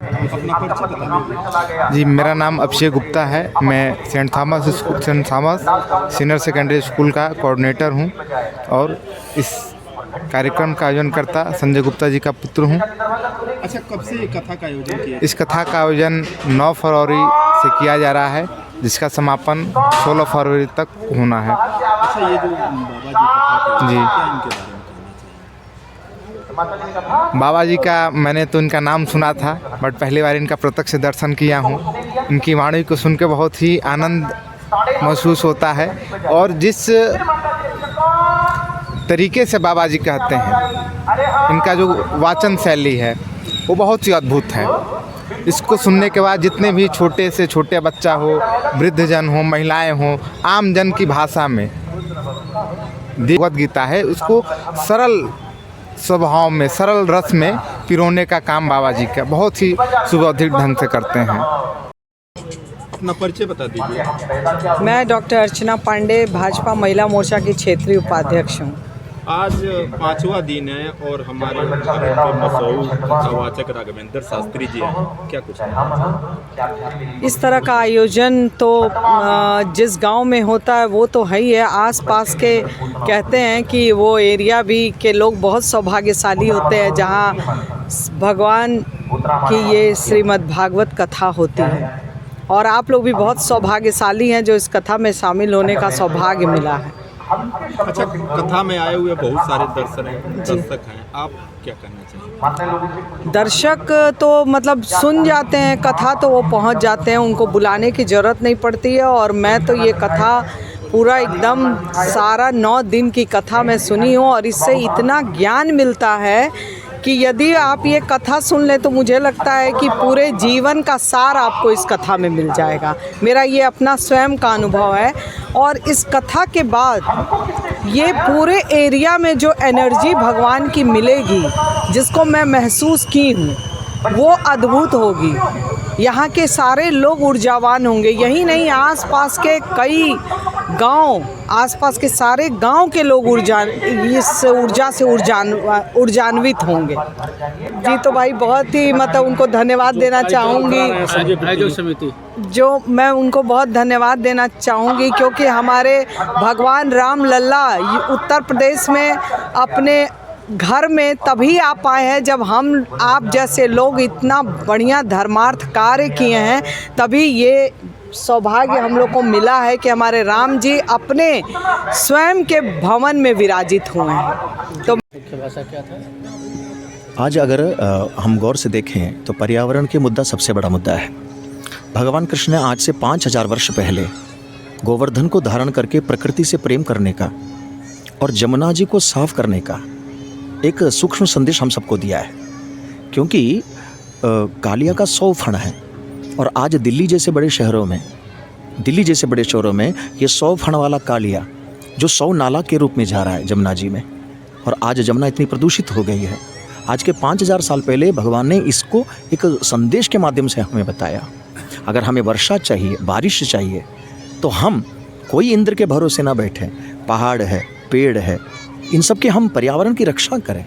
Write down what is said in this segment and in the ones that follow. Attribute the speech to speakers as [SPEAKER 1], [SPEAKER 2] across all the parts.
[SPEAKER 1] अपना परिचय बता दीजिए।
[SPEAKER 2] जी, मेरा नाम अभिषेक गुप्ता है। मैं Saint Thomas senior secondary school का कोऑर्डिनेटर हूँ और इस कार्यक्रम का आयोजन करता संजय गुप्ता जी का पुत्र हूँ।
[SPEAKER 1] अच्छा, कब से ये कथा का आयोजन किया?
[SPEAKER 2] इस कथा का आयोजन 9 फरवरी से किया जा रहा है, जिसका समापन 16 फरवरी तक होना है।
[SPEAKER 1] अच्छा, ये जो बाबा जी कथा
[SPEAKER 2] जी।
[SPEAKER 1] क्या इनके बारे में कहना चाहिए?
[SPEAKER 2] बाबा जी का मैंने तो इनका नाम सुना था, बट पहली बार इनका प्रत्यक्ष दर्शन किया हूँ। इनकी वाणी को सुन के बहुत ही आनंद महसूस होता है और जिस तरीके से बाबा जी कहते हैं, इनका जो वाचन शैली है वो बहुत ही अद्भुत है। इसको सुनने के बाद जितने भी छोटे से छोटे बच्चा हो, वृद्धजन हो, महिलाएं हो, आम जन की भाषा में भगवद गीता है, उसको सरल स्वभाव में, सरल रस में पिरोने का काम बाबा जी का बहुत ही सुबोधित ढंग से करते हैं।
[SPEAKER 1] अपना परिचय बता दीजिए।
[SPEAKER 3] मैं डॉक्टर अर्चना पांडे, भाजपा महिला मोर्चा की क्षेत्रीय उपाध्यक्ष हूँ।
[SPEAKER 1] आज 5वां दिन है और हमारे भारत के मशहूर कथावाचक राघवेंद्र शास्त्री जी हैं। क्या कुछ
[SPEAKER 3] इस तरह का आयोजन तो जिस गांव में होता है वो तो है ही है। आसपास के कहते हैं कि वो एरिया भी के लोग बहुत सौभाग्यशाली होते हैं जहां भगवान की ये श्रीमद् भागवत कथा होती है, और आप लोग भी बहुत सौभाग्यशाली हैं जो इस कथा में शामिल होने का सौभाग्य मिला है।
[SPEAKER 1] अच्छा, कथा में आए हुए बहुत सारे दर्शक हैं, आप क्या कहना चाहिए?
[SPEAKER 3] दर्शक तो मतलब सुन जाते हैं कथा तो वो पहुंच जाते हैं, उनको बुलाने की ज़रूरत नहीं पड़ती है। और मैं तो ये कथा पूरा एकदम सारा 9 दिन की कथा मैं सुनी हूँ और इससे इतना ज्ञान मिलता है कि यदि आप ये कथा सुन लें तो मुझे लगता है कि पूरे जीवन का सार आपको इस कथा में मिल जाएगा। मेरा ये अपना स्वयं का अनुभव है। और इस कथा के बाद ये पूरे एरिया में जो एनर्जी भगवान की मिलेगी, जिसको मैं महसूस की हूँ, वो अद्भुत होगी। यहाँ के सारे लोग ऊर्जावान होंगे। यही नहीं, आसपास के कई गांव, आसपास के सारे गांव के लोग इस ऊर्जा से ऊर्जान्वित होंगे। जी तो भाई बहुत ही मतलब उनको धन्यवाद देना चाहूँगी, जो मैं उनको बहुत धन्यवाद देना चाहूँगी क्योंकि हमारे भगवान राम लल्ला उत्तर प्रदेश में अपने घर में तभी आ पाए हैं जब हम आप जैसे लोग इतना बढ़िया धर्मार्थ कार्य किए हैं, तभी ये सौभाग्य हम लोग को मिला है कि हमारे राम जी अपने स्वयं के भवन में विराजित हुए हैं। तो
[SPEAKER 4] मुख्य भाषा क्या था? आज अगर हम गौर से देखें तो पर्यावरण के मुद्दा सबसे बड़ा मुद्दा है। भगवान कृष्ण ने आज से 5000 वर्ष पहले गोवर्धन को धारण करके प्रकृति से प्रेम करने का और जमुना जी को साफ करने का एक सूक्ष्म संदेश हम सबको दिया है। क्योंकि कालिया का 100 फण है और आज दिल्ली जैसे बड़े शहरों में ये 100 फण वाला कालिया जो 100 नाला के रूप में जा रहा है जमुना जी में, और आज जमुना इतनी प्रदूषित हो गई है। आज के 5000 साल पहले भगवान ने इसको एक संदेश के माध्यम से हमें बताया। अगर हमें वर्षा चाहिए, बारिश चाहिए, तो हम कोई इंद्र के भरोसे ना बैठें। पहाड़ है, पेड़ है, इन सब के हम पर्यावरण की रक्षा करें।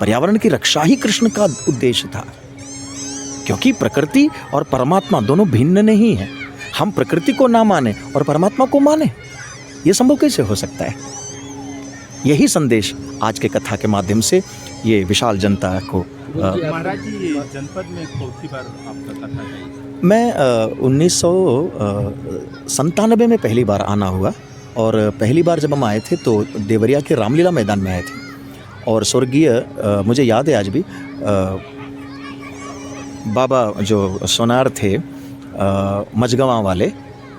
[SPEAKER 4] पर्यावरण की रक्षा ही कृष्ण का उद्देश्य था, क्योंकि प्रकृति और परमात्मा दोनों भिन्न नहीं है। हम प्रकृति को ना माने और परमात्मा को माने, ये संभव कैसे हो सकता है? यही संदेश आज के कथा के माध्यम से ये विशाल जनता को।
[SPEAKER 1] महाराज जी, जनपद में कौन सी बार आपका कथा है?
[SPEAKER 4] मैं 1997 में पहली बार आना हुआ, और पहली बार जब हम आए थे तो देवरिया के रामलीला मैदान में आए थे, और स्वर्गीय मुझे याद है आज भी बाबा जो सोनार थे मझगवा वाले,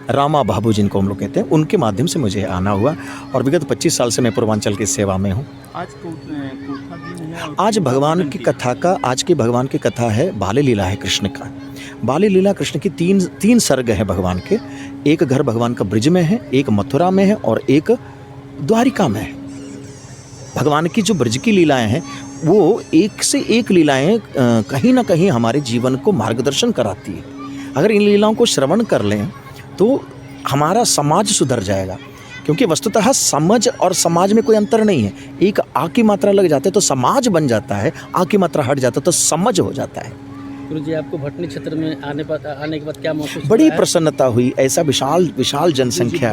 [SPEAKER 4] रामा बाबू जिनको हम लोग कहते हैं, उनके माध्यम से मुझे आना हुआ, और विगत 25 साल से मैं पूर्वांचल की सेवा में हूँ। आज भगवान की कथा है, बाल्य लीला है कृष्ण का। बाल्य लीला कृष्ण की तीन सर्ग है भगवान के। एक घर भगवान का ब्रिज में है, एक मथुरा में है और एक द्वारिका में है। भगवान की जो ब्रज की लीलाएं हैं वो एक से एक लीलाएं कहीं ना कहीं हमारे जीवन को मार्गदर्शन कराती है। अगर इन लीलाओं को श्रवण कर लें तो हमारा समाज सुधर जाएगा, क्योंकि वस्तुतः समझ और समाज में कोई अंतर नहीं है। एक आ की मात्रा लग जाता है तो समाज बन जाता है, आ की मात्रा हट जाता है तो समझ हो जाता है।
[SPEAKER 5] गुरुजी आपको भटनी क्षेत्र में आने के बाद क्या महसूस
[SPEAKER 4] बड़ी
[SPEAKER 5] हुआ है?
[SPEAKER 4] प्रसन्नता हुई। ऐसा विशाल विशाल जनसंख्या।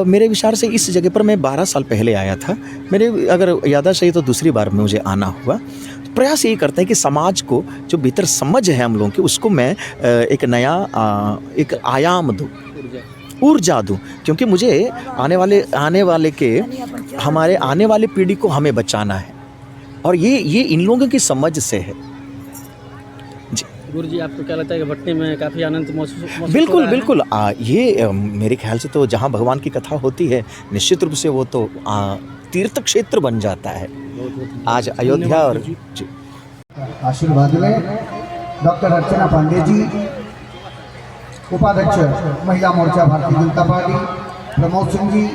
[SPEAKER 4] मेरे विचार से इस जगह पर मैं 12 साल पहले आया था। मेरे अगर याद सही तो दूसरी बार मुझे आना हुआ। तो प्रयास यही करते हैं कि समाज को जो भीतर समझ है हम लोगों की, उसको मैं एक नया एक आयाम दूँ, ऊर्जा दूँ। क्योंकि मुझे आने वाले पीढ़ी को हमें बचाना है, और ये इन लोगों की समझ से है।
[SPEAKER 5] गुरुजी आपको क्या लगता है कि भटनी में काफ़ी आनंद महसूस हो
[SPEAKER 4] बिल्कुल
[SPEAKER 5] रहा है?
[SPEAKER 4] बिल्कुल। ये मेरे ख्याल से तो जहाँ भगवान की कथा होती है, निश्चित रूप से वो तो तीर्थ क्षेत्र बन जाता है। आज अयोध्या और जी।
[SPEAKER 6] आशीर्वाद में डॉक्टर अर्चना पांडे जी, उपाध्यक्ष महिला मोर्चा भारतीय जनता पार्टी, प्रमोद सिंह जी,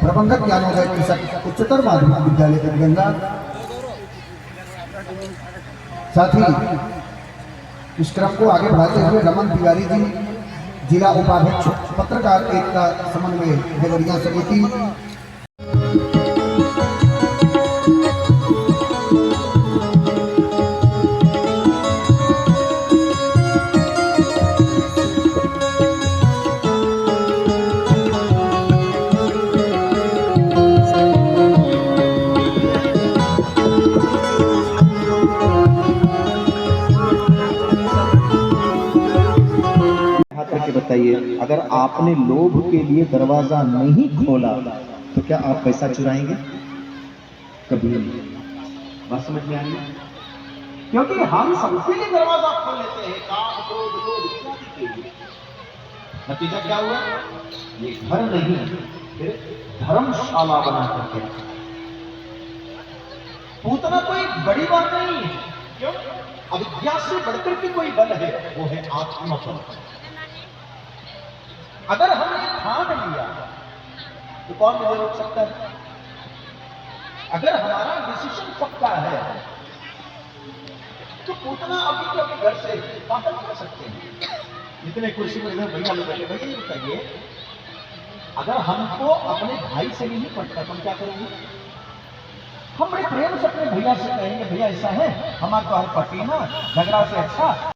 [SPEAKER 6] प्रबंधक ज्ञानोदय कृषक उच्चतर माध्यमिक विद्यालय गंगा, साथ ही इस क्रम को आगे बढ़ाते हुए रमन तिवारी जी, जिला उपाध्यक्ष पत्रकार एकता समन्वय देवरिया समिति।
[SPEAKER 7] बताइए, अगर आपने लोभ के लिए दरवाजा नहीं खोला तो क्या आप पैसा चुराएंगे? कभी नहीं। बात समझ में आ रही है? क्योंकि हम सबके लिए दरवाजा खोल लेते हैं, काम, क्रोध, लोभ इत्यादि के लिए। नतीजा क्या हुआ? ये घर नहीं, फिर धर्मशाला बना करके रखा। पूतना कोई बड़ी बात नहीं है। क्यों? अविद्या से बढ़कर के कोई बल है, वो है आत्मबल। अगर हमने ठान लिया तो कौन मुझे रोक सकता है? अगर हमारा डिसीजन पक्का है तो पूतना अभी के अभी घर से बाहर निकल सकते हैं। जितने कुर्सी पर इधर भैया लोग बैठे, भैया ये बताइए, अगर हमको अपने भाई से नहीं पटता तो हम क्या करेंगे? हम बड़े प्रेम से अपने भैया से कहेंगे, भैया ऐसा है, हमारा तो हर पटी ना झगड़ा से अच्छा